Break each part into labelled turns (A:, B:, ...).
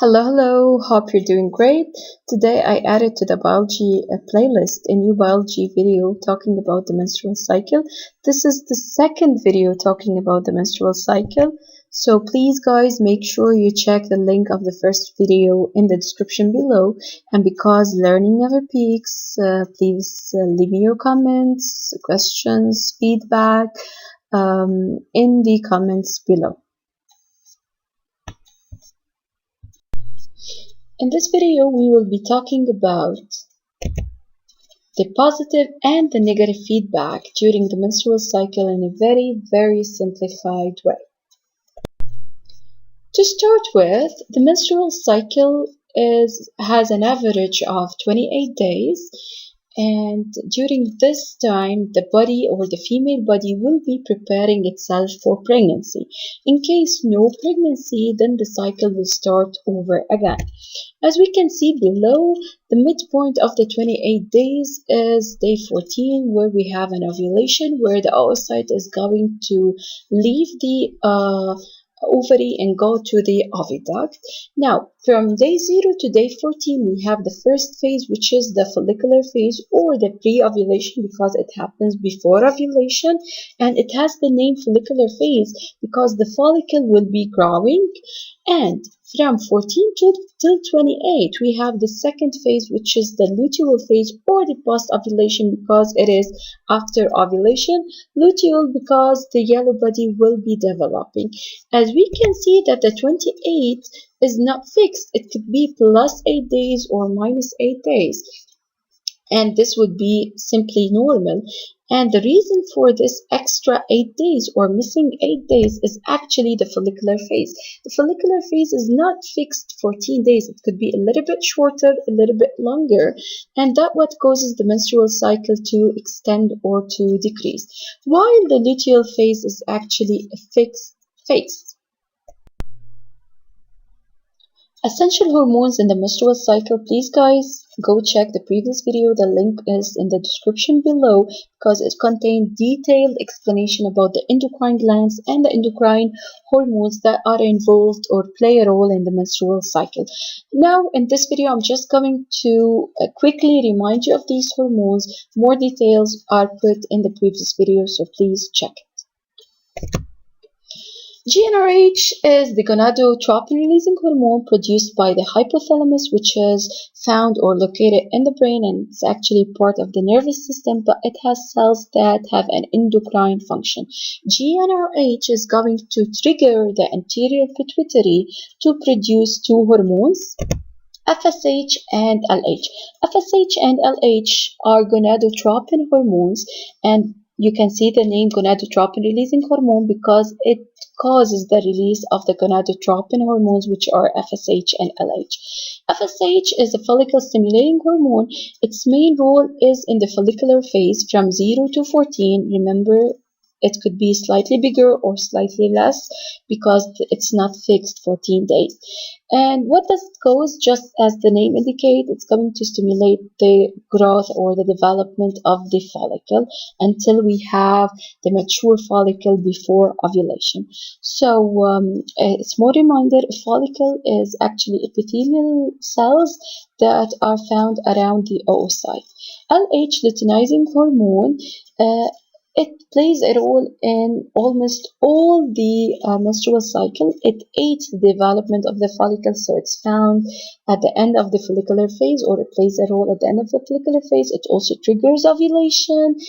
A: Hello, hope you're doing great. Today I added to the biology playlist a new biology video talking about the menstrual cycle. This is the second video talking about the menstrual cycle. So please guys make sure you check the link of the first video in the description below. And because learning never peaks, please leave me your comments, questions, feedback in the comments below. In this video, we will be talking about the positive and the negative feedback during the menstrual cycle in a very simplified way. To start with, the menstrual cycle has an average of 28 days, and during this time the body or the female body will be preparing itself for pregnancy. In case no pregnancy, then the cycle will start over again. As we can see below, the midpoint of the 28 days is day 14, where we have an ovulation, where the oocyte is going to leave the ovary and go to the oviduct. Now, from day 0 to day 14, we have the first phase, which is the follicular phase or the pre-ovulation, because it happens before ovulation, and it has the name follicular phase because the follicle will be growing. And from 14 till 28, we have the second phase, which is the luteal phase or the post-ovulation, because it is after ovulation. Luteal because the yellow body will be developing. As we can see that the 28 is not fixed. It could be plus 8 days or minus 8 days. And this would be simply normal. And the reason for this extra 8 days or missing 8 days is actually the follicular phase. The follicular phase is not fixed 14 days. It could be a little bit shorter, a little bit longer, and that what causes the menstrual cycle to extend or to decrease, while the luteal phase is actually a fixed phase. Essential hormones in the menstrual cycle. Please guys, go check the previous video. The link is in the description below because it contains detailed explanation about the endocrine glands and the endocrine hormones that are involved or play a role in the menstrual cycle. Now in this video, I'm just going to quickly remind you of these hormones. More details are put in the previous video, so please check it. GnRH is the gonadotropin-releasing hormone produced by the hypothalamus, which is found or located in the brain, and it's actually part of the nervous system, but it has cells that have an endocrine function. GnRH is going to trigger the anterior pituitary to produce two hormones, FSH and LH. FSH and LH are gonadotropin hormones, and you can see the name gonadotropin releasing hormone because it causes the release of the gonadotropin hormones, which are FSH and LH. FSH is a follicle stimulating hormone. Its main role is in the follicular phase from 0 to 14. Remember, it could be slightly bigger or slightly less because it's not fixed 14 days. And what does it cause? Just as the name indicates, it's going to stimulate the growth or the development of the follicle until we have the mature follicle before ovulation. So a small reminder, a follicle is actually epithelial cells that are found around the oocyte. LH, luteinizing hormone, it plays a role in almost all the menstrual cycle. It aids the development of the follicle, so it's found at the end of the follicular phase, or it plays a role at the end of the follicular phase. It also triggers ovulation,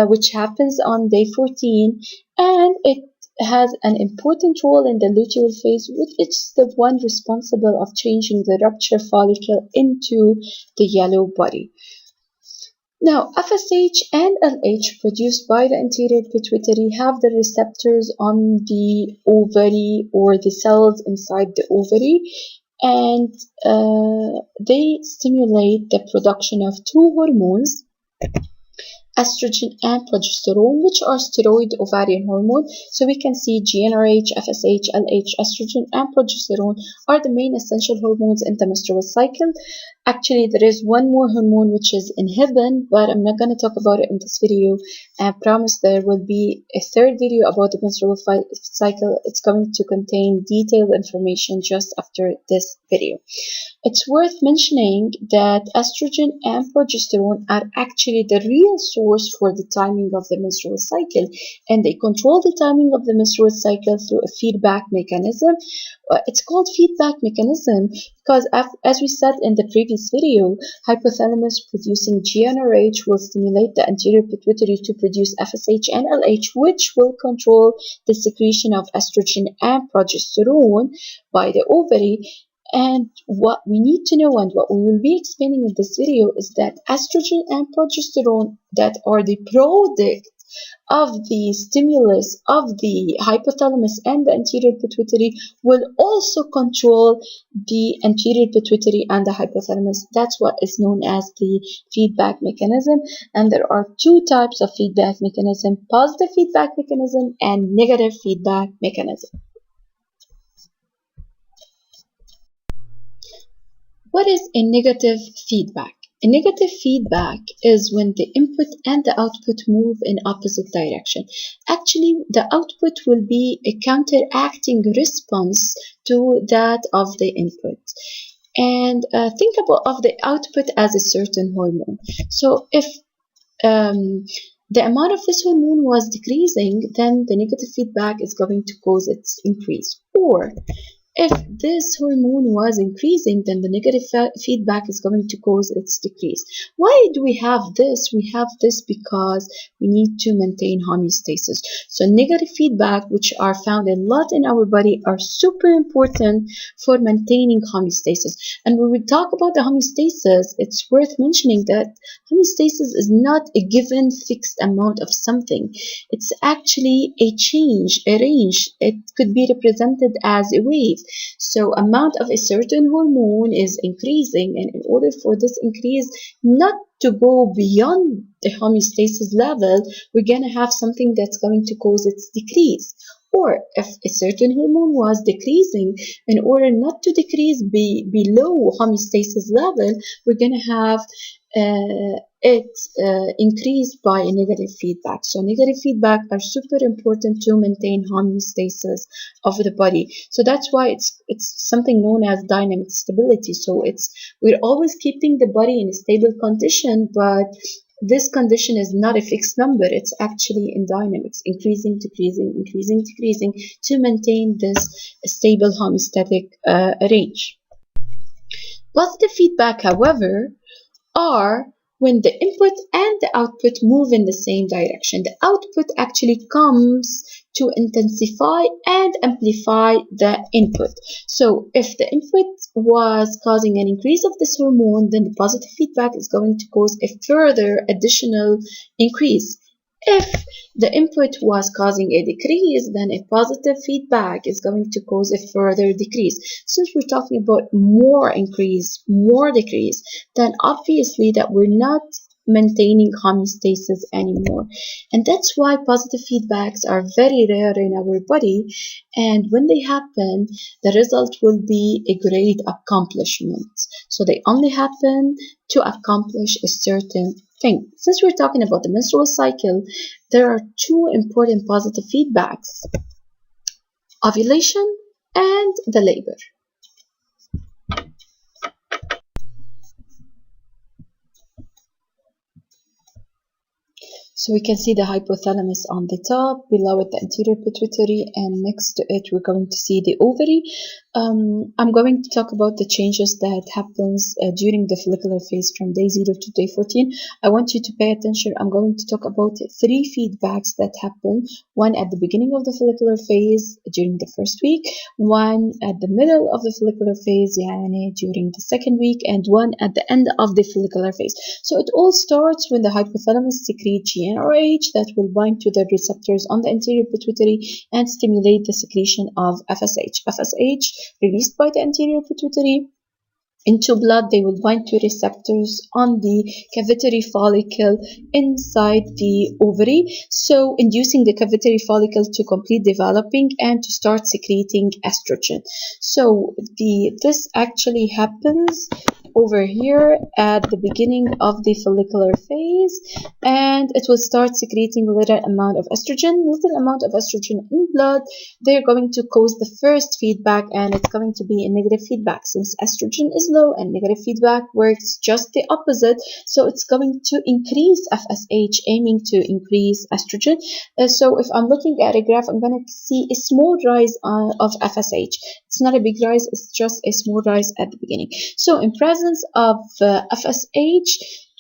A: which happens on day 14, and it has an important role in the luteal phase, which is the one responsible of changing the rupture follicle into the yellow body. Now, FSH and LH produced by the anterior pituitary have the receptors on the ovary or the cells inside the ovary, and they stimulate the production of two hormones, estrogen and progesterone, which are steroid ovarian hormone. So we can see GnRH, FSH, LH, estrogen and progesterone are the main essential hormones in the menstrual cycle. Actually, there is one more hormone which is inhibin, but I'm not going to talk about it in this video. I promise there will be a third video about the menstrual cycle. It's going to contain detailed information just after this video. It's worth mentioning that estrogen and progesterone are actually the real source for the timing of the menstrual cycle, and they control the timing of the menstrual cycle through a feedback mechanism. It's called feedback mechanism because, as we said in the previous video, hypothalamus producing GnRH will stimulate the anterior pituitary to produce FSH and LH, which will control the secretion of estrogen and progesterone by the ovary. And what we need to know and what we will be explaining in this video is that estrogen and progesterone that are the product of the stimulus of the hypothalamus and the anterior pituitary will also control the anterior pituitary and the hypothalamus. That's what is known as the feedback mechanism. And there are two types of feedback mechanism: positive feedback mechanism and negative feedback mechanism. What is a negative feedback? A negative feedback is when the input and the output move in opposite direction. Actually, the output will be a counteracting response to that of the input. And think about of the output as a certain hormone. So if the amount of this hormone was decreasing, then the negative feedback is going to cause its increase. Or if this hormone was increasing, then the negative feedback is going to cause its decrease. Why do we have this? We have this because we need to maintain homeostasis. So negative feedback, which are found a lot in our body, are super important for maintaining homeostasis. And when we talk about the homeostasis, it's worth mentioning that homeostasis is not a given fixed amount of something. It's actually a change, a range. It could be represented as a wave. So amount of a certain hormone is increasing, and in order for this increase not to go beyond the homeostasis level, we're going to have something that's going to cause its decrease. Or if a certain hormone was decreasing, in order not to decrease below homeostasis level, we're going to have it increased by a negative feedback. So negative feedback are super important to maintain homeostasis of the body. So that's why it's something known as dynamic stability. So we're always keeping the body in a stable condition, but this condition is not a fixed number. It's actually in dynamics, increasing, decreasing, increasing, decreasing, to maintain this stable homeostatic range. Positive feedback, however, are when the input and the output move in the same direction. The output actually comes to intensify and amplify the input. So if the input was causing an increase of this hormone, then the positive feedback is going to cause a further additional increase. If the input was causing a decrease, then a positive feedback is going to cause a further decrease. Since we're talking about more increase, more decrease, then obviously that we're not maintaining homeostasis anymore. And that's why positive feedbacks are very rare in our body. And when they happen, the result will be a great accomplishment. So they only happen to accomplish a certain thing. Since we're talking about the menstrual cycle, there are two important positive feedbacks: ovulation and the labor. So we can see the hypothalamus on the top, below it the anterior pituitary, and next to it we're going to see the ovary. I'm going to talk about the changes that happens during the follicular phase from day 0 to day 14. I want you to pay attention. I'm going to talk about 3 feedbacks that happen. One at the beginning of the follicular phase during the first week, one at the middle of the follicular phase yani during the second week, and one at the end of the follicular phase. So it all starts when the hypothalamus secretes GnRH that will bind to the receptors on the anterior pituitary and stimulate the secretion of FSH. FSH released by the anterior pituitary into blood, they will bind to receptors on the cavitary follicle inside the ovary, so inducing the cavitary follicle to complete developing and to start secreting estrogen. So this actually happens over here at the beginning of the follicular phase, and it will start secreting little amount of estrogen. Little amount of estrogen in blood, they're going to cause the first feedback, and it's going to be a negative feedback. Since estrogen is low and negative feedback works just the opposite, so it's going to increase FSH, aiming to increase estrogen. So if I'm looking at a graph, I'm going to see a small rise of FSH. It's not a big rise, it's just a small rise at the beginning. So in presence of FSH,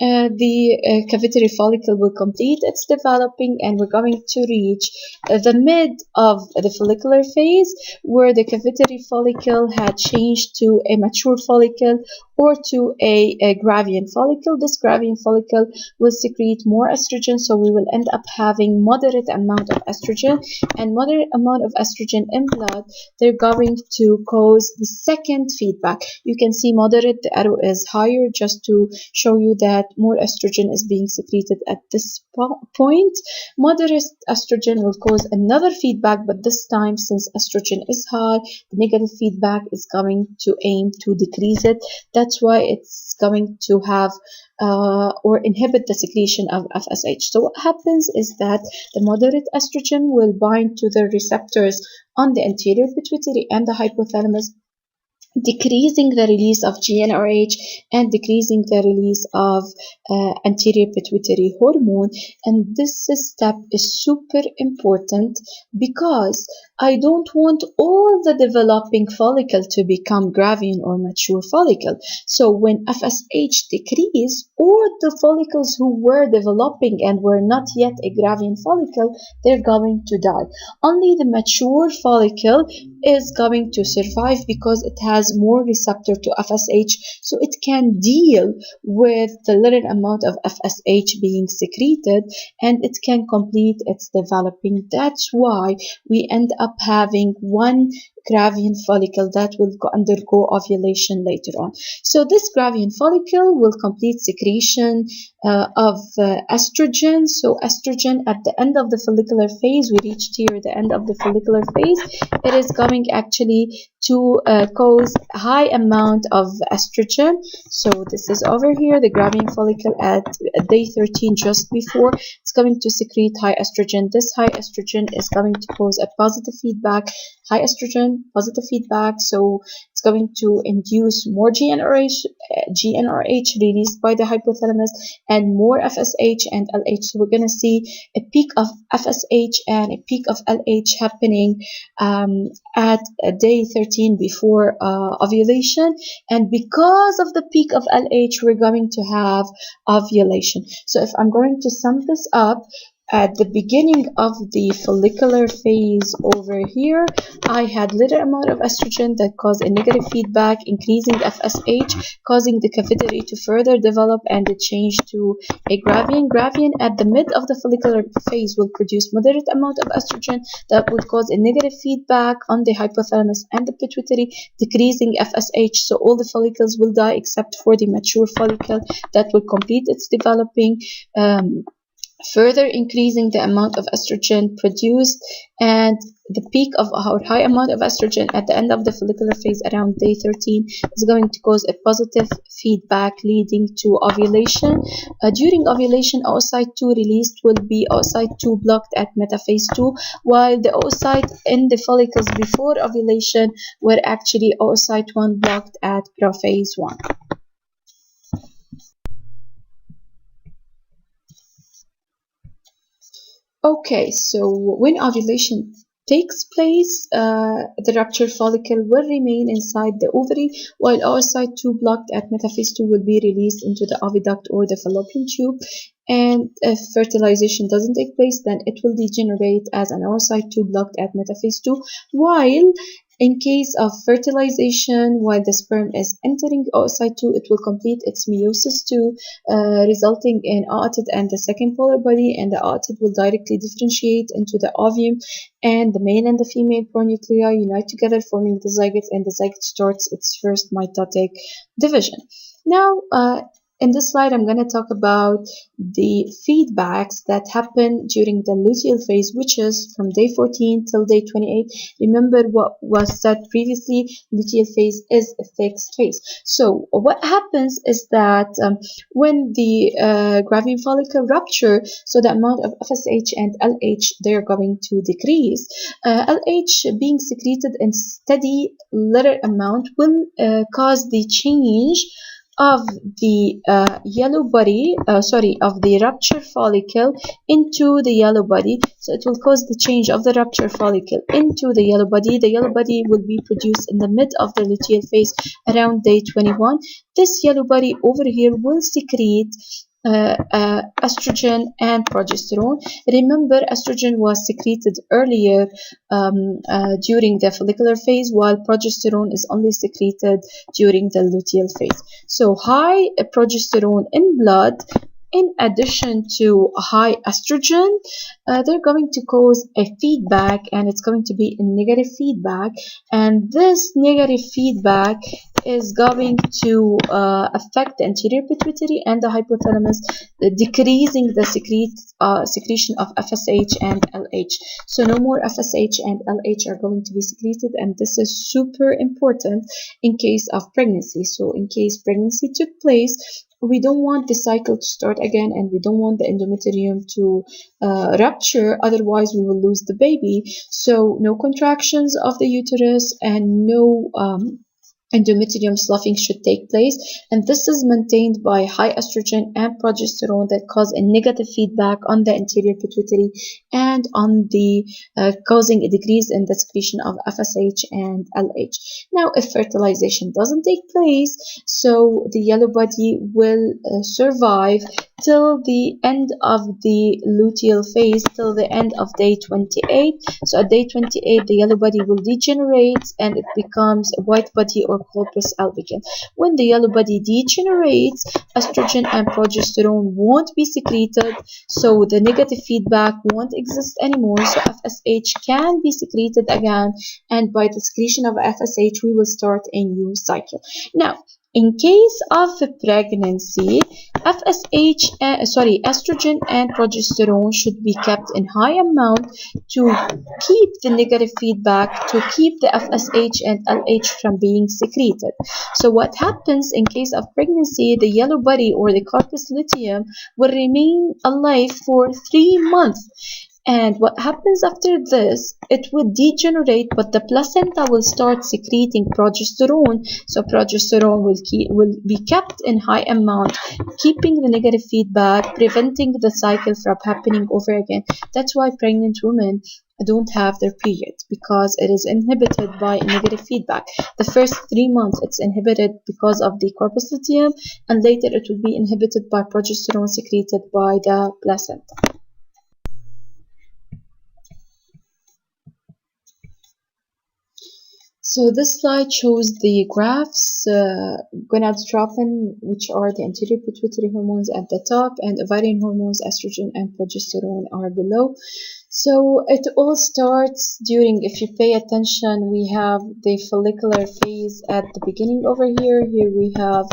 A: the cavitary follicle will complete its developing, and we're going to reach the mid of the follicular phase, where the cavitary follicle had changed to a mature follicle or to a Gravian follicle. This Gravian follicle will secrete more estrogen, so we will end up having moderate amount of estrogen, and moderate amount of estrogen in blood, they're going to cause the second feedback. You can see moderate, the arrow is higher, just to show you that more estrogen is being secreted at this point. Moderate estrogen will cause another feedback, but this time, since estrogen is high, the negative feedback is going to aim to decrease it. That's why it's going to have or inhibit the secretion of FSH. So what happens is that the moderate estrogen will bind to the receptors on the anterior pituitary and the hypothalamus, decreasing the release of GnRH and decreasing the release of anterior pituitary hormone. And this step is super important because I don't want all the developing follicle to become Gravian or mature follicle. So when FSH decrease, or the follicles who were developing and were not yet a Gravian follicle, they're going to die. Only the mature follicle is going to survive because it has more receptor to FSH, so it can deal with the little amount of FSH being secreted, and it can complete its developing. That's why we end up having one Gravian follicle that will undergo ovulation later on. So this Gravian follicle will complete secretion of estrogen. So estrogen at the end of the follicular phase, we reached here the end of the follicular phase, it is going actually to cause a high amount of estrogen. So this is over here, the Gravian follicle at day 13, just before, it's going to secrete high estrogen. This high estrogen is going to cause a positive feedback. High estrogen, positive feedback, so it's going to induce more GnRH released by the hypothalamus, and more FSH and LH. So we're going to see a peak of FSH and a peak of LH happening at day 13 before ovulation, and because of the peak of LH, we're going to have ovulation. So if I'm going to sum this up, at the beginning of the follicular phase over here, I had little amount of estrogen that caused a negative feedback, increasing FSH, causing the cavitary to further develop, and it changed to a Gravian. Gravian at the mid of the follicular phase will produce moderate amount of estrogen that would cause a negative feedback on the hypothalamus and the pituitary, decreasing FSH. So all the follicles will die except for the mature follicle that will complete its developing, further increasing the amount of estrogen produced, and the peak of our high amount of estrogen at the end of the follicular phase around day 13 is going to cause a positive feedback, leading to ovulation. During ovulation, oocyte 2 released will be oocyte 2 blocked at metaphase 2, while the oocyte in the follicles before ovulation were actually oocyte 1 blocked at prophase 1. Okay, so when ovulation takes place, the ruptured follicle will remain inside the ovary, while oocyte 2 blocked at metaphase 2 will be released into the oviduct or the fallopian tube. And if fertilization doesn't take place, then it will degenerate as an oocyte 2 blocked at metaphase 2, while in case of fertilization, while the sperm is entering oocyte 2, it will complete its meiosis 2, resulting in oocyte and the second polar body, and the oocyte will directly differentiate into the ovum, and the male and the female pronuclei unite together, forming the zygote, and the zygote starts its first mitotic division. Now, In this slide, I'm going to talk about the feedbacks that happen during the luteal phase, which is from day 14 till day 28. Remember what was said previously, luteal phase is a fixed phase. So what happens is that when the gravine follicle rupture, so the amount of FSH and LH, they're going to decrease. LH being secreted in steady little amount will cause the change of the yellow body, of the rupture follicle into the yellow body. So it will cause the change of the rupture follicle into the yellow body. The yellow body will be produced in the mid of the luteal phase around day 21. This yellow body over here will secrete estrogen and progesterone. Remember, estrogen was secreted earlier during the follicular phase, while progesterone is only secreted during the luteal phase. So high progesterone in blood, in addition to high estrogen, they're going to cause a feedback, and it's going to be a negative feedback. And this negative feedback is going to affect the anterior pituitary and the hypothalamus, decreasing the secretion of FSH and LH. So no more FSH and LH are going to be secreted, and this is super important in case of pregnancy. So in case pregnancy took place, we don't want the cycle to start again, and we don't want the endometrium to rupture, otherwise we will lose the baby. So no contractions of the uterus and no endometrium sloughing should take place, and this is maintained by high estrogen and progesterone that cause a negative feedback on the anterior pituitary and on the causing a decrease in the secretion of FSH and LH. Now, if fertilization doesn't take place, so the yellow body will survive till the end of the luteal phase, till the end of day 28. So at day 28, the yellow body will degenerate and it becomes a white body or corpus albicans. When the yellow body degenerates, estrogen and progesterone won't be secreted, so the negative feedback won't exist anymore. So FSH can be secreted again, and by the secretion of FSH, we will start a new cycle. Now, in case of pregnancy, estrogen and progesterone should be kept in high amount to keep the negative feedback, to keep the FSH and LH from being secreted. So what happens in case of pregnancy, the yellow body or the corpus luteum will remain alive for 3 months. And what happens after this, it will degenerate, but the placenta will start secreting progesterone. So progesterone will be kept in high amount, keeping the negative feedback, preventing the cycle from happening over again. That's why pregnant women don't have their periods, because it is inhibited by negative feedback. The first 3 months it's inhibited because of the corpus luteum, and later it will be inhibited by progesterone secreted by the placenta. So this slide shows the graphs, gonadotropin, which are the anterior pituitary hormones at the top, and ovarian hormones, estrogen and progesterone are below. So it all starts during, if you pay attention, we have the follicular phase at the beginning over here. Here we have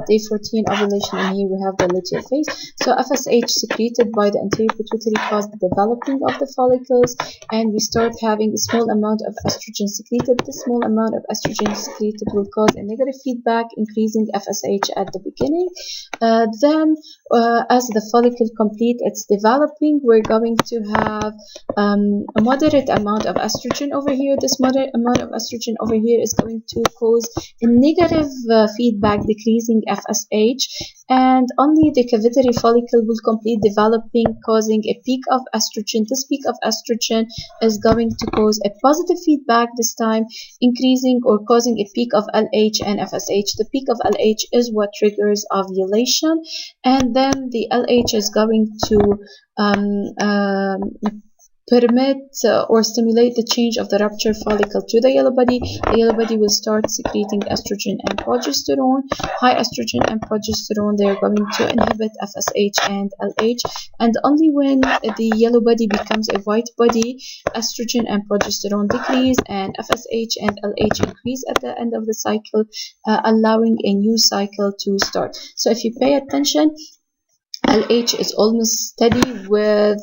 A: day 14 ovulation, and here we have the luteal phase. So FSH secreted by the anterior pituitary causes the developing of the follicles, and we start having a small amount of estrogen secreted. This small amount of estrogen secreted will cause a negative feedback, increasing FSH at the beginning. Then as the follicle complete its developing, we're going to have a moderate amount of estrogen over here. This moderate amount of estrogen over here is going to cause a negative feedback, decreasing FSH, and only the cavitary follicle will complete developing, causing a peak of estrogen. This peak of estrogen is going to cause a positive feedback, this time increasing or causing a peak of LH and FSH. The peak of LH is what triggers ovulation, and then the LH is going to permit or stimulate the change of the rupture follicle to the yellow body. The yellow body will start secreting estrogen and progesterone. High estrogen and progesterone, they are going to inhibit FSH and LH, and only when the yellow body becomes a white body, estrogen and progesterone decrease and FSH and LH increase at the end of the cycle, allowing a new cycle to start. So if you pay attention, LH is almost steady with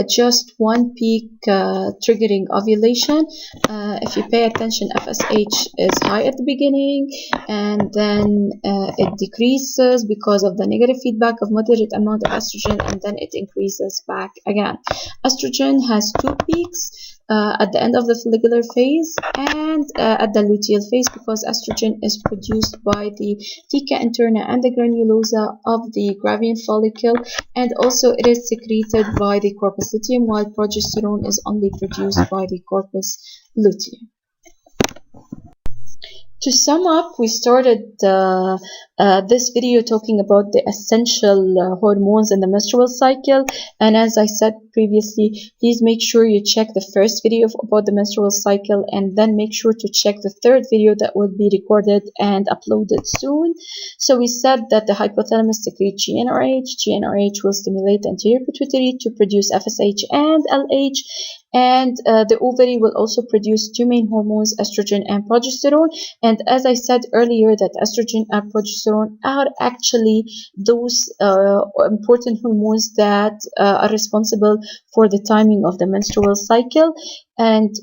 A: just one peak triggering ovulation. If you pay attention, FSH is high at the beginning, and then it decreases because of the negative feedback of moderate amount of estrogen, and then it increases back again. Estrogen has two peaks at the end of the follicular phase and at the luteal phase, because estrogen is produced by the theca interna and the granulosa of the Gravian follicle, and also it is secreted by the corpus luteum, while progesterone is only produced by the corpus luteum. To sum up, we started this video talking about the essential hormones in the menstrual cycle, and as I said previously, please make sure you check the first video about the menstrual cycle, and then make sure to check the third video that will be recorded and uploaded soon. So we said that the hypothalamus secretes GnRH. GnRH will stimulate the anterior pituitary to produce FSH and LH, and the ovary will also produce two main hormones, estrogen and progesterone. And as I said earlier, that estrogen and progesterone are actually those important hormones that are responsible for the timing of the menstrual cycle. And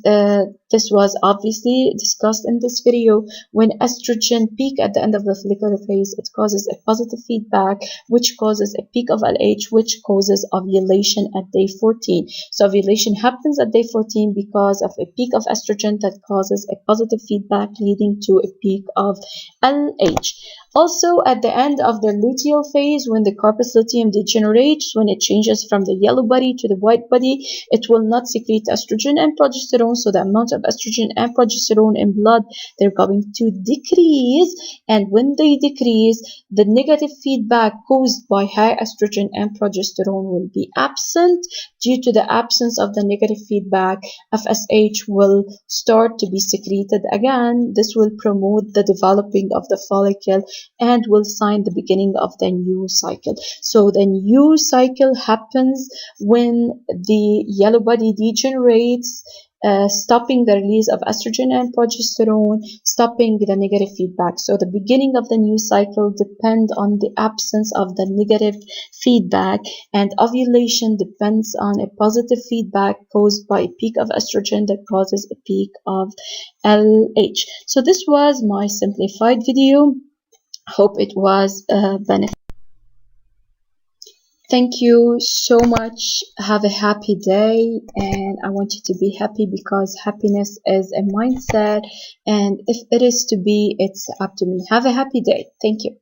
A: this was obviously discussed in this video. When estrogen peak at the end of the follicular phase, it causes a positive feedback, which causes a peak of LH, which causes ovulation at day 14. So ovulation happens at day 14 because of a peak of estrogen that causes a positive feedback, leading to a peak of LH. Also, at the end of the luteal phase, when the corpus luteum degenerates, when it changes from the yellow body to the white body, it will not secrete estrogen and progesterone, so the amount of estrogen and progesterone in blood, they're going to decrease, and when they decrease, the negative feedback caused by high estrogen and progesterone will be absent. Due to the absence of the negative feedback, FSH will start to be secreted again. This will promote the developing of the follicle and will sign the beginning of the new cycle. So the new cycle happens when the yellow body degenerates, stopping the release of estrogen and progesterone, stopping the negative feedback. So the beginning of the new cycle depends on the absence of the negative feedback, and ovulation depends on a positive feedback caused by a peak of estrogen that causes a peak of LH. So this was my simplified video. Hope it was beneficial. Thank you so much. Have a happy day, and I want you to be happy, because happiness is a mindset, and if it is to be, it's up to me. Have a happy day. Thank you.